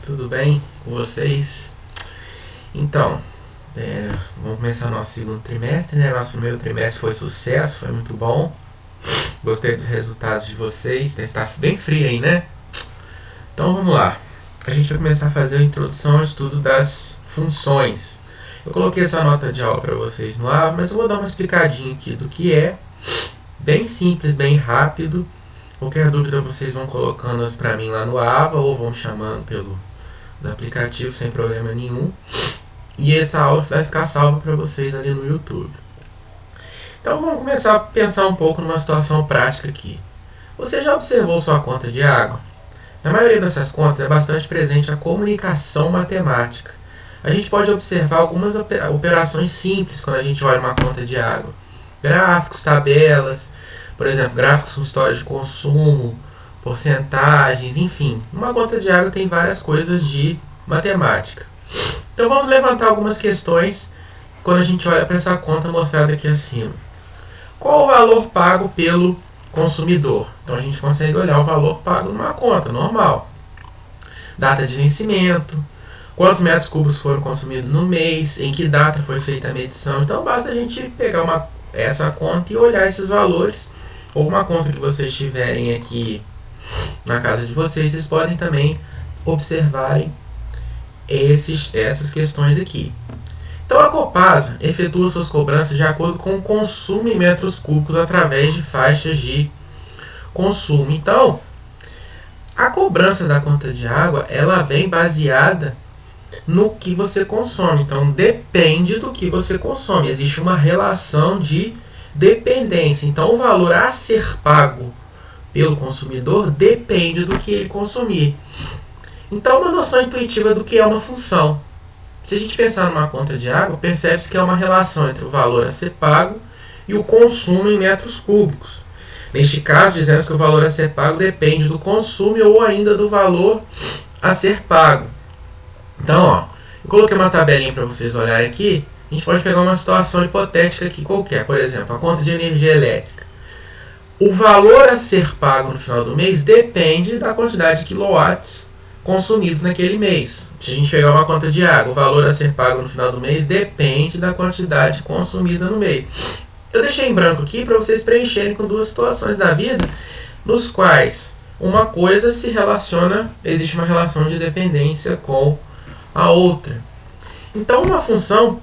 tudo bem com vocês? Então, vamos começar nosso segundo trimestre, né? Nosso primeiro trimestre foi sucesso, foi muito bom. Gostei dos resultados de vocês, deve estar bem frio aí, né? Então vamos lá. A gente vai começar a fazer a introdução ao estudo das funções. Eu coloquei essa nota de aula para vocês no ar, mas eu vou dar uma explicadinha aqui do que é. Bem simples, bem rápido. Qualquer dúvida vocês vão colocando para mim lá no AVA ou vão chamando pelos aplicativos sem problema nenhum. E essa aula vai ficar salva para vocês ali no YouTube. Então vamos começar a pensar um pouco numa situação prática aqui. Você já observou sua conta de água? Na maioria dessas contas é bastante presente a comunicação matemática. A gente pode observar algumas operações simples quando a gente olha uma conta de água. Gráficos, tabelas, por exemplo, gráficos com história de consumo, porcentagens, enfim. Uma conta de água tem várias coisas de matemática. Então vamos levantar algumas questões quando a gente olha para essa conta mostrada aqui acima. Qual o valor pago pelo consumidor? Então a gente consegue olhar o valor pago numa conta normal. Data de vencimento, quantos metros cúbicos foram consumidos no mês, em que data foi feita a medição. Então basta a gente pegar essa conta e olhar esses valores. Ou uma conta que vocês tiverem aqui na casa de vocês, vocês podem também observarem essas questões aqui. Então a Copasa efetua suas cobranças de acordo com o consumo em metros cúbicos através de faixas de consumo. Então, a cobrança da conta de água, ela vem baseada no que você consome. Então, depende do que você consome. Existe uma relação de dependência. Então, o valor a ser pago pelo consumidor depende do que ele consumir. Então, uma noção intuitiva do que é uma função. Se a gente pensar numa conta de água, percebe-se que é uma relação entre o valor a ser pago e o consumo em metros cúbicos. Neste caso, dizemos que o valor a ser pago depende do consumo ou ainda do valor a ser pago. Então, eu coloquei uma tabelinha para vocês olharem aqui. A gente pode pegar uma situação hipotética aqui qualquer. Por exemplo, a conta de energia elétrica. O valor a ser pago no final do mês depende da quantidade de quilowatts consumidos naquele mês. Se a gente pegar uma conta de água, o valor a ser pago no final do mês depende da quantidade consumida no mês. Eu deixei em branco aqui para vocês preencherem com duas situações da vida, nos quais uma coisa se relaciona, existe uma relação de dependência com a outra. Então, uma função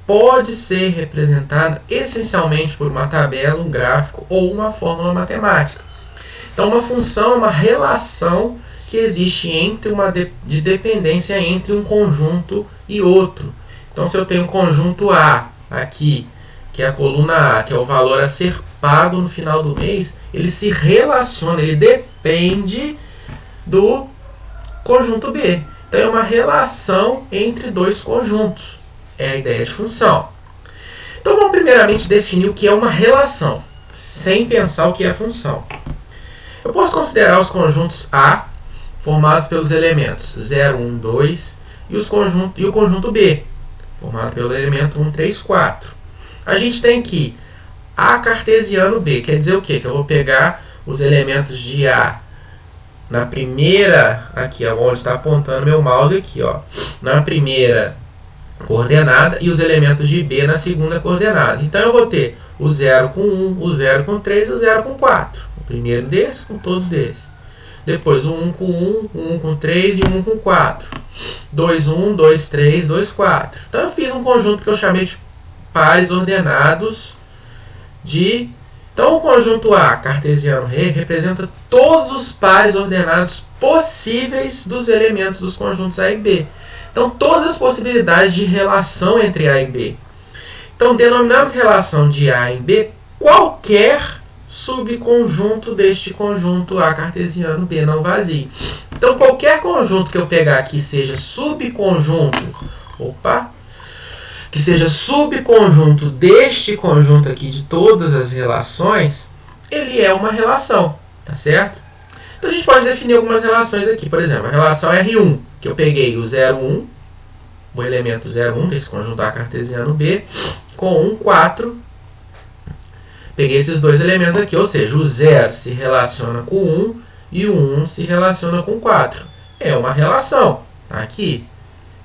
pode ser representada essencialmente por uma tabela, um gráfico ou uma fórmula matemática. Então, uma função é uma relação que existe de dependência entre um conjunto e outro. Então, se eu tenho um conjunto A aqui, que é a coluna A, que é o valor a ser pago no final do mês, ele se relaciona, ele depende do conjunto B. Então, é uma relação entre dois conjuntos. É a ideia de função. Então, vamos primeiramente definir o que é uma relação, sem pensar o que é função. Eu posso considerar os conjuntos A, formados pelos elementos 0, 1, 2, e o conjunto B, formado pelo elemento 1, 3, 4. A gente tem aqui A cartesiano B, quer dizer o quê? Que eu vou pegar os elementos de A na primeira, aqui onde está apontando meu mouse aqui, na primeira coordenada e os elementos de B na segunda coordenada. Então eu vou ter o 0 com 1, o 0 com 3 e o 0 com 4. O primeiro desse com todos desses. Depois o 1 com 1, o 1 com 3 e o 1 com 4. 2, 1, 2, 3, 2, 4. Então eu fiz um conjunto que eu chamei de pares ordenados de... Então o conjunto A, cartesiano representa todos os pares ordenados possíveis dos elementos dos conjuntos A e B. Então todas as possibilidades de relação entre A e B. Então denominamos relação de A em B qualquer subconjunto deste conjunto A cartesiano B não vazio. Então qualquer conjunto que eu pegar aqui seja subconjunto, que seja subconjunto deste conjunto aqui de todas as relações, ele é uma relação, tá certo? Então a gente pode definir algumas relações aqui. Por exemplo, a relação R1, que eu peguei o 0, 1, o elemento 0, 1 desse conjunto A cartesiano B, com 1, 4. Peguei esses dois elementos aqui, ou seja, o 0 se relaciona com 1 e o 1 se relaciona com 4. É uma relação. tá aqui,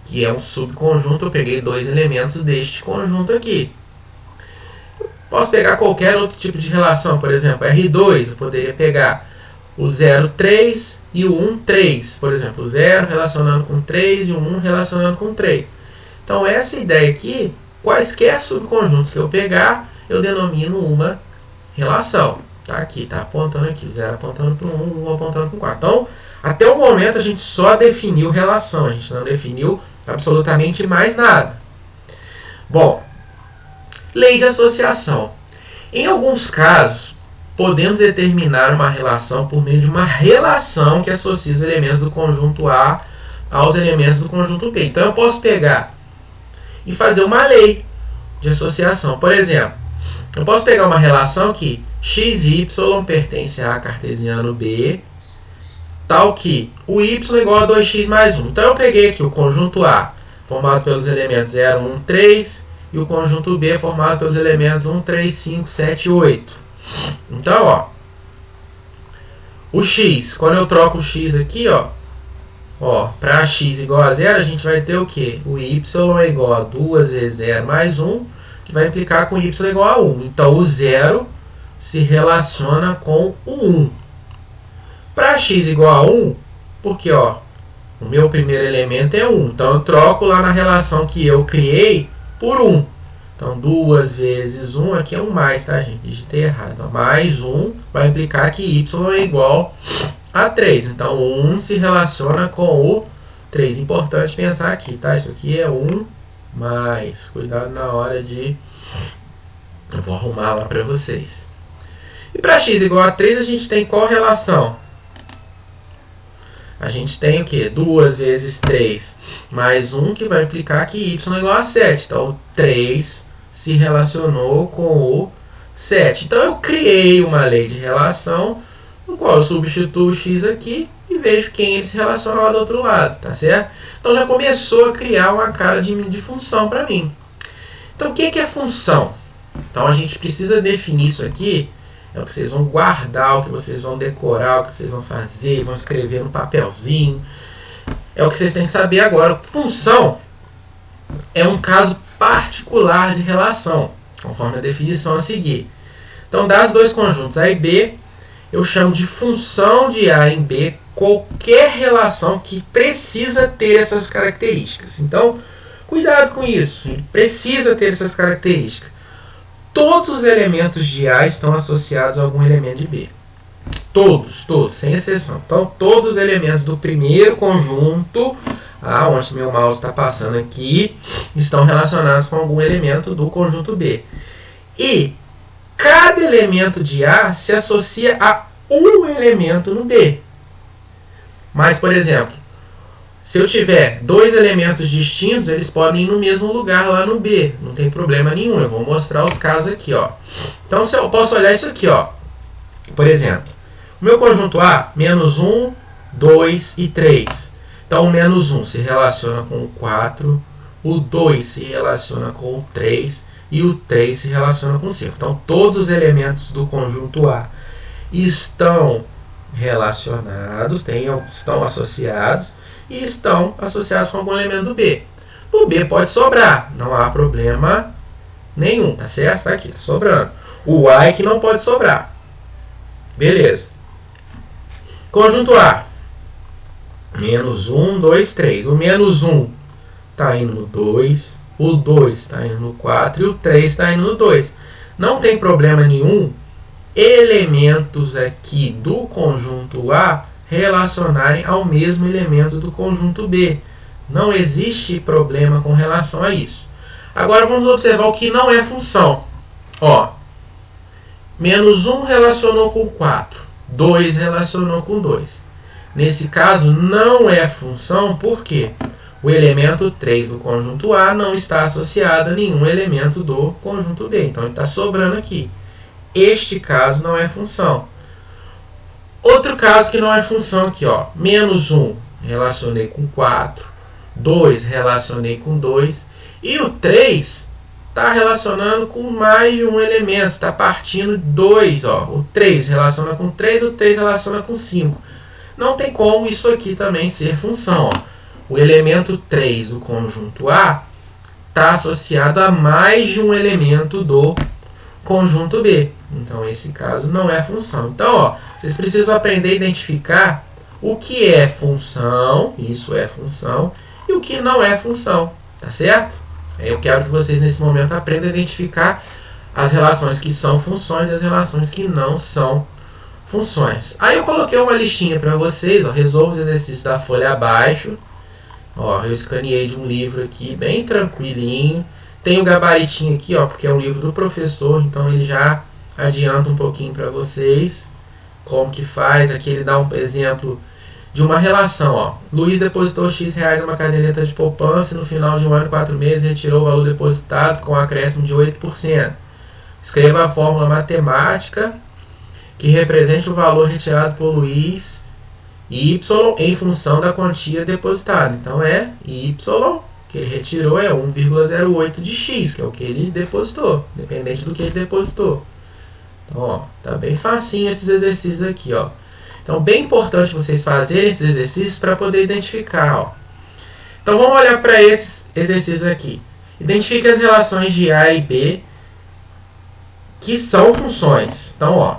que é um subconjunto. Eu peguei 2 elementos deste conjunto aqui. Posso pegar qualquer outro tipo de relação, por exemplo, R2, eu poderia pegar o 0, 3 e o 1, 3. Por exemplo, o 0 relacionando com 3 e o 1 relacionando com 3. Então, essa ideia aqui, quaisquer subconjuntos que eu pegar, eu denomino uma relação. Tá aqui, tá apontando aqui, 0 apontando para o 1, 1 apontando para o 4. Então, até o momento, a gente só definiu relação, a gente não definiu absolutamente mais nada. Bom, lei de associação. Em alguns casos, podemos determinar uma relação por meio de uma relação que associa os elementos do conjunto A aos elementos do conjunto B. Então, eu posso pegar e fazer uma lei de associação. Por exemplo, eu posso pegar uma relação que x e y pertence a cartesiano B, tal que o y é igual a 2x mais 1. Então, eu peguei aqui o conjunto A, formado pelos elementos 0, 1, 3, e o conjunto B, formado pelos elementos 1, 3, 5, 7 e 8. Então, ó, o x, quando eu troco o x aqui, para x igual a 0, a gente vai ter o quê? O y é igual a 2 vezes 0 mais 1, que vai implicar com y igual a 1. Então, o 0 se relaciona com o 1. Para x igual a 1, porque o meu primeiro elemento é 1. Então, eu troco lá na relação que eu criei por 1. Então, 2 vezes 1, aqui é um mais, tá, gente? Digitei errado. Então, mais 1 vai implicar que y é igual a 3. Então, 1 se relaciona com o 3. Importante pensar aqui, tá? Isso aqui é 1 mais. Cuidado na hora de... Eu vou arrumar lá para vocês. E para x igual a 3, a gente tem qual relação? A gente tem o quê? 2 vezes 3 mais 1, que vai implicar que y é igual a 7. Então, o 3 se relacionou com o 7. Então, eu criei uma lei de relação, no qual eu substituo o x aqui e vejo quem ele se relaciona lá do outro lado, tá certo? Então, já começou a criar uma cara de função para mim. Então, o que é função? Então, a gente precisa definir isso aqui. É o que vocês vão guardar, o que vocês vão decorar, o que vocês vão fazer, vão escrever no papelzinho. É o que vocês têm que saber agora. Função é um caso particular de relação, conforme a definição a seguir. Então, das dois conjuntos A e B, eu chamo de função de A em B qualquer relação que precisa ter essas características. Então, cuidado com isso. Ele precisa ter essas características. Todos os elementos de A estão associados a algum elemento de B. Todos, sem exceção. Então, todos os elementos do primeiro conjunto, onde meu mouse está passando aqui, estão relacionados com algum elemento do conjunto B. E cada elemento de A se associa a um elemento no B. Mas, por exemplo, se eu tiver 2 elementos distintos, eles podem ir no mesmo lugar lá no B. Não tem problema nenhum. Eu vou mostrar os casos aqui. Então, se eu posso olhar isso aqui. Por exemplo, o meu conjunto A, menos 1, 2 e 3. Então, o menos 1 se relaciona com o 4, o 2 se relaciona com o 3 e o 3 se relaciona com o 5. Então, todos os elementos do conjunto A estão relacionados, estão associados, e estão associados com algum elemento do B. O B pode sobrar, não há problema nenhum, tá certo? Está aqui, está sobrando. O A é que não pode sobrar. Beleza. Conjunto A. Menos 1, 2, 3. O menos 1 está indo no 2, o 2 está indo no 4 e o 3 está indo no 2. Não tem problema nenhum elementos aqui do conjunto A relacionarem ao mesmo elemento do conjunto B. Não existe problema com relação a isso. Agora vamos observar o que não é função. Menos 1 relacionou com 4, 2 relacionou com 2. Nesse caso não é função porque o elemento 3 do conjunto A não está associado a nenhum elemento do conjunto B. Então ele está sobrando aqui. Este caso não é função. Outro caso que não é função aqui, menos 1 relacionei com 4, 2 relacionei com 2 e o 3 está relacionando com mais de um elemento, está partindo 2, o 3 relaciona com 3, o 3 relaciona com 5. Não tem como isso aqui também ser função. o elemento 3 do conjunto A está associado a mais de um elemento do conjunto B. Então, esse caso não é função. Então, ó, vocês precisam aprender a identificar o que é função, isso é função, e o que não é função, tá certo? Eu quero que vocês, nesse momento, aprendam a identificar as relações que são funções e as relações que não são funções. Aí eu coloquei uma listinha para vocês, ó, resolva os exercícios da folha abaixo. Ó, eu escaneei de um livro aqui, bem tranquilinho. Tem o gabaritinho aqui, ó, porque é um livro do professor, então ele já adianta um pouquinho para vocês como que faz. Aqui ele dá um exemplo de uma relação, ó. Luiz depositou X reais numa caderneta de poupança e no final de um ano e 4 meses retirou o valor depositado com um acréscimo de 8%. Escreva a fórmula matemática que represente o valor retirado por Luiz y em função da quantia depositada. Então é y, que ele retirou, é 1,08 de x, que é o que ele depositou, dependente do que ele depositou. Então, ó, tá bem facinho esses exercícios aqui, ó. Então, bem importante vocês fazerem esses exercícios para poder identificar, ó. Então, vamos olhar para esses exercícios aqui. Identifique as relações de A e B que são funções. Então, ó,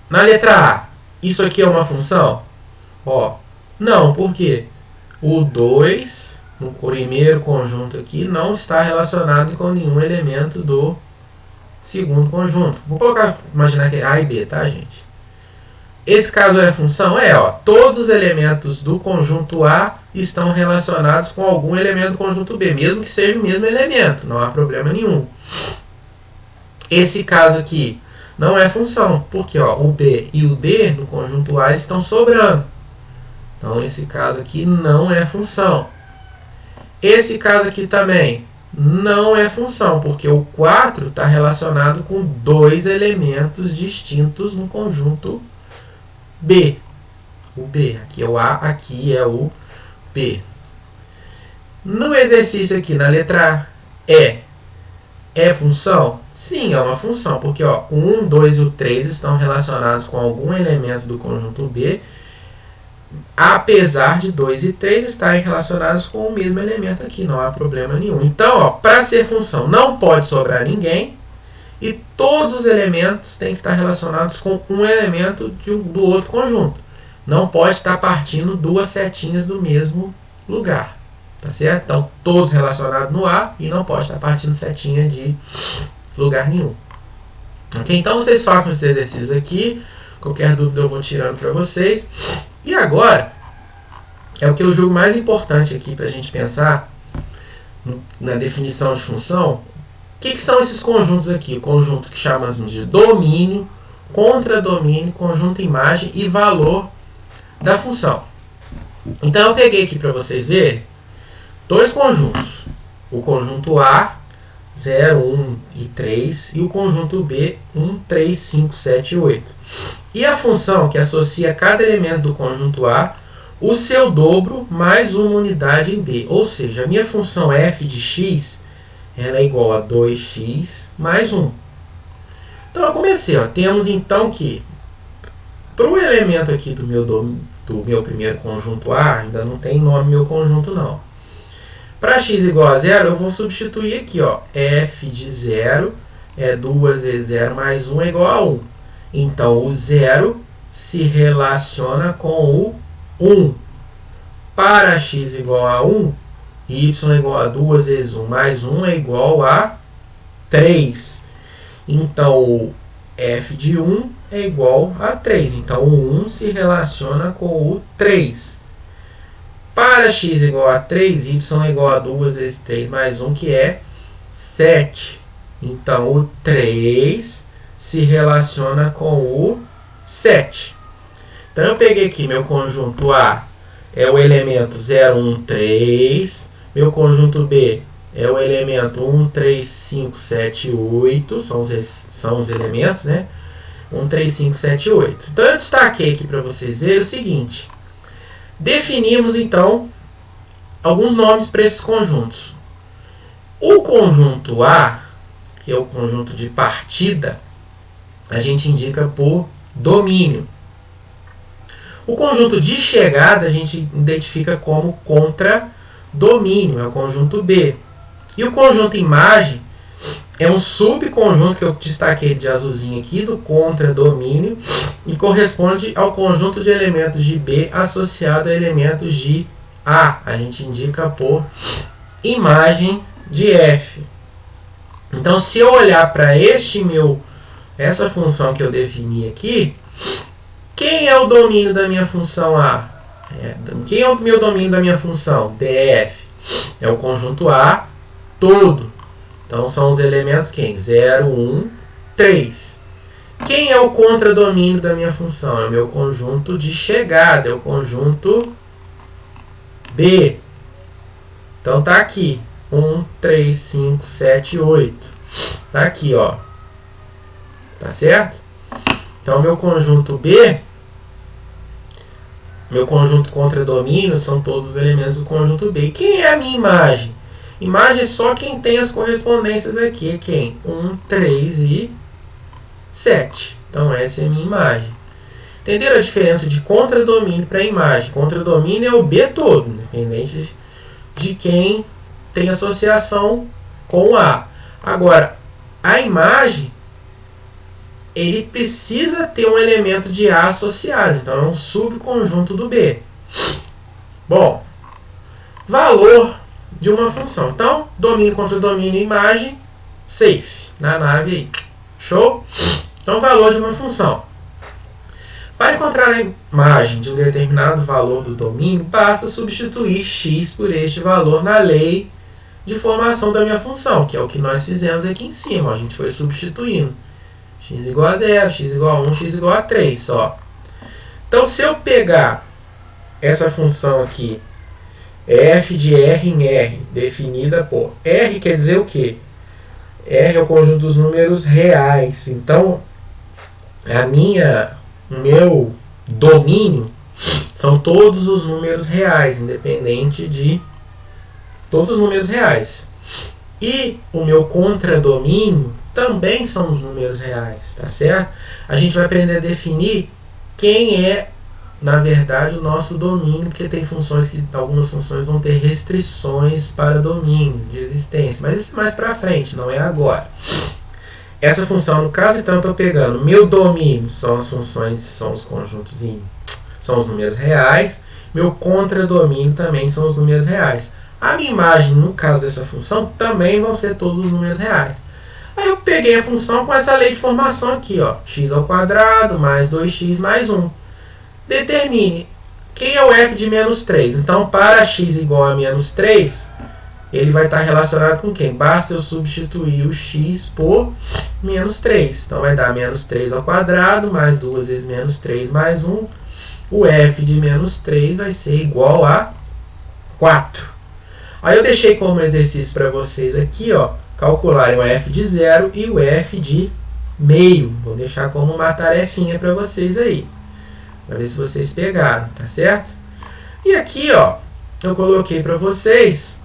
na letra A, isso aqui é uma função? Ó, não, por quê? O 2, no primeiro conjunto aqui, não está relacionado com nenhum elemento do segundo conjunto. Vou colocar, imaginar que é A e B, tá, gente? Esse caso é função? É, ó, todos os elementos do conjunto A estão relacionados com algum elemento do conjunto B, mesmo que seja o mesmo elemento, não há problema nenhum. Esse caso aqui não é função, porque ó, o B e o D no conjunto A eles estão sobrando. Então, esse caso aqui não é função. Esse caso aqui também não é função, porque o 4 está relacionado com dois elementos distintos no conjunto B. O B, aqui é o A, aqui é o B. No exercício aqui, na letra A, é função? Sim, é uma função, porque ó, o 1, 2 e o 3 estão relacionados com algum elemento do conjunto B, apesar de 2 e 3 estarem relacionados com o mesmo elemento aqui, não há problema nenhum. Então, para ser função, não pode sobrar ninguém, e todos os elementos têm que estar relacionados com um elemento do outro conjunto. Não pode estar partindo duas setinhas do mesmo lugar. Tá certo? Então, todos relacionados no A e não pode estar partindo setinha de lugar nenhum. Ok? Então, vocês façam esses exercícios aqui. Qualquer dúvida eu vou tirando para vocês. E agora, é o que eu julgo mais importante aqui para a gente pensar na definição de função. O que são esses conjuntos aqui? O conjunto que chamamos de domínio, contradomínio, conjunto imagem e valor da função. Então, eu peguei aqui para vocês verem dois conjuntos. O conjunto A, 0, 1 e 3, e o conjunto B, 1, 3, 5, 7 e 8. E a função que associa cada elemento do conjunto A, o seu dobro mais uma unidade em B. Ou seja, a minha função f de x ela é igual a 2x mais 1. Então, eu comecei. Ó, temos então que, para o elemento aqui do meu primeiro conjunto A, ainda não tem nome meu conjunto não. Para x igual a 0, eu vou substituir aqui. Ó, f de 0 é 2 vezes 0 mais 1 é igual a 1. Então, o 0 se relaciona com o 1. Para x igual a 1, y é igual a 2 vezes 1 mais 1 é igual a 3. Então, o f de 1 é igual a 3. Então, o 1 se relaciona com o 3. Para x igual a 3, y é igual a 2 vezes 3 mais 1, que é 7. Então, o 3 se relaciona com o 7. Então, eu peguei aqui meu conjunto A, é o elemento 0, 1, 3. Meu conjunto B é o elemento 1, 3, 5, 7, 8. São os elementos, né? 1, 3, 5, 7, 8. Então, eu destaquei aqui para vocês verem o seguinte. Definimos, então, alguns nomes para esses conjuntos. O conjunto A, que é o conjunto de partida, a gente indica por domínio. O conjunto de chegada a gente identifica como contradomínio, é o conjunto B. E o conjunto imagem é um subconjunto que eu destaquei de azulzinho aqui do contradomínio e corresponde ao conjunto de elementos de B associado a elementos de A. A gente indica por imagem de F. Então, se eu olhar para essa função que eu defini aqui, quem é o domínio da minha função A? Quem é o meu domínio da minha função? DF. É o conjunto A todo. Então, são os elementos quem? 0, 1, 3. Quem é o contradomínio da minha função? É o meu conjunto de chegada, é o conjunto B. Então, tá aqui. 1, 3, 5, 7, 8. Tá aqui, ó. Tá certo? Então, meu conjunto B, meu conjunto contradomínio, são todos os elementos do conjunto B. E quem é a minha imagem? Imagem é só quem tem as correspondências aqui. Quem? 1, 3 e 7. Então, essa é a minha imagem. Entenderam a diferença de contradomínio para imagem? Contradomínio é o B todo, independente de quem tem associação com A. Agora, a imagem, ele precisa ter um elemento de A associado. Então, é um subconjunto do B. Bom, valor de uma função. Então, domínio, contradomínio, imagem, safe. Na nave aí. Show? Então, valor de uma função. Para encontrar a imagem de um determinado valor do domínio, basta substituir x por este valor na lei de formação da minha função, que é o que nós fizemos aqui em cima. A gente foi substituindo. X igual a 0, x igual a 1, x igual a 3. Só. Então, se eu pegar essa função aqui, f de r em r, definida por r, quer dizer o quê? R é o conjunto dos números reais. Então, o meu domínio são todos os números reais, independente de todos os números reais. E o meu contradomínio também são os números reais, tá certo? A gente vai aprender a definir quem é, na verdade, o nosso domínio, porque tem funções que algumas funções vão ter restrições para domínio de existência, mas isso é mais para frente, não é agora. Essa função, no caso, então, eu estou pegando meu domínio, são as funções, são os conjuntos, são os números reais, meu contradomínio também são os números reais. A minha imagem, no caso dessa função, também vão ser todos os números reais. Aí eu peguei a função com essa lei de formação aqui, ó, x ao quadrado mais 2x mais 1. Determine quem é o f de menos 3. Então, para x igual a menos 3, ele vai estar relacionado com quem? Basta eu substituir o x por menos 3. Então, vai dar menos 3 ao quadrado mais 2 vezes menos 3 mais 1. O f de menos 3 vai ser igual a 4. Aí eu deixei como exercício para vocês aqui, ó, calcularem o f de 0 e o f de meio. Vou deixar como uma tarefinha para vocês aí, para ver se vocês pegaram, tá certo? E aqui, ó, eu coloquei para vocês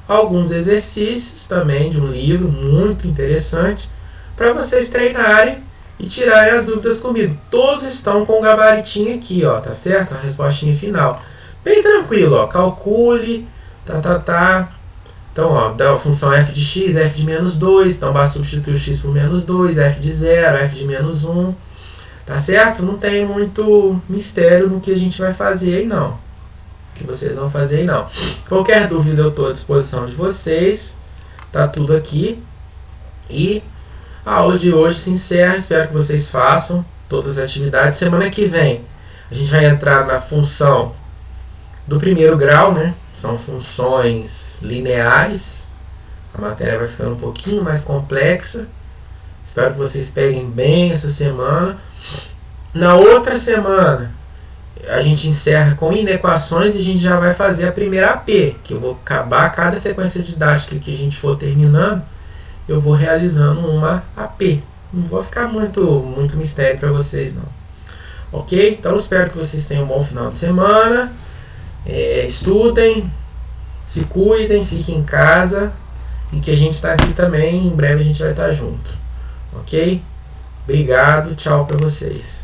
alguns exercícios também de um livro muito interessante para vocês treinarem e tirarem as dúvidas comigo. Todos estão com o gabaritinho aqui, ó, tá certo? A respostinha final. Bem tranquilo, ó, calcule, Então, ó, dá a função f de x, f de menos 2, então basta substituir o x por menos 2, f de 0, f de menos 1, tá certo? Não tem muito mistério no que a gente vai fazer aí, não. Que vocês vão fazer aí, não. Qualquer dúvida eu estou à disposição de vocês, tá tudo aqui. E a aula de hoje se encerra, espero que vocês façam todas as atividades. Semana que vem a gente vai entrar na função do primeiro grau, né? São funções lineares. A matéria vai ficando um pouquinho mais complexa. Espero que vocês peguem bem essa semana. Na outra semana, a gente encerra com inequações e a gente já vai fazer a primeira AP, que eu vou acabar cada sequência didática que a gente for terminando, eu vou realizando uma AP. Não vou ficar muito mistério para vocês, não. Ok? Então, espero que vocês tenham um bom final de semana. Estudem, se cuidem, fiquem em casa e que a gente está aqui também. Em breve a gente vai estar junto. Ok? Obrigado, tchau para vocês.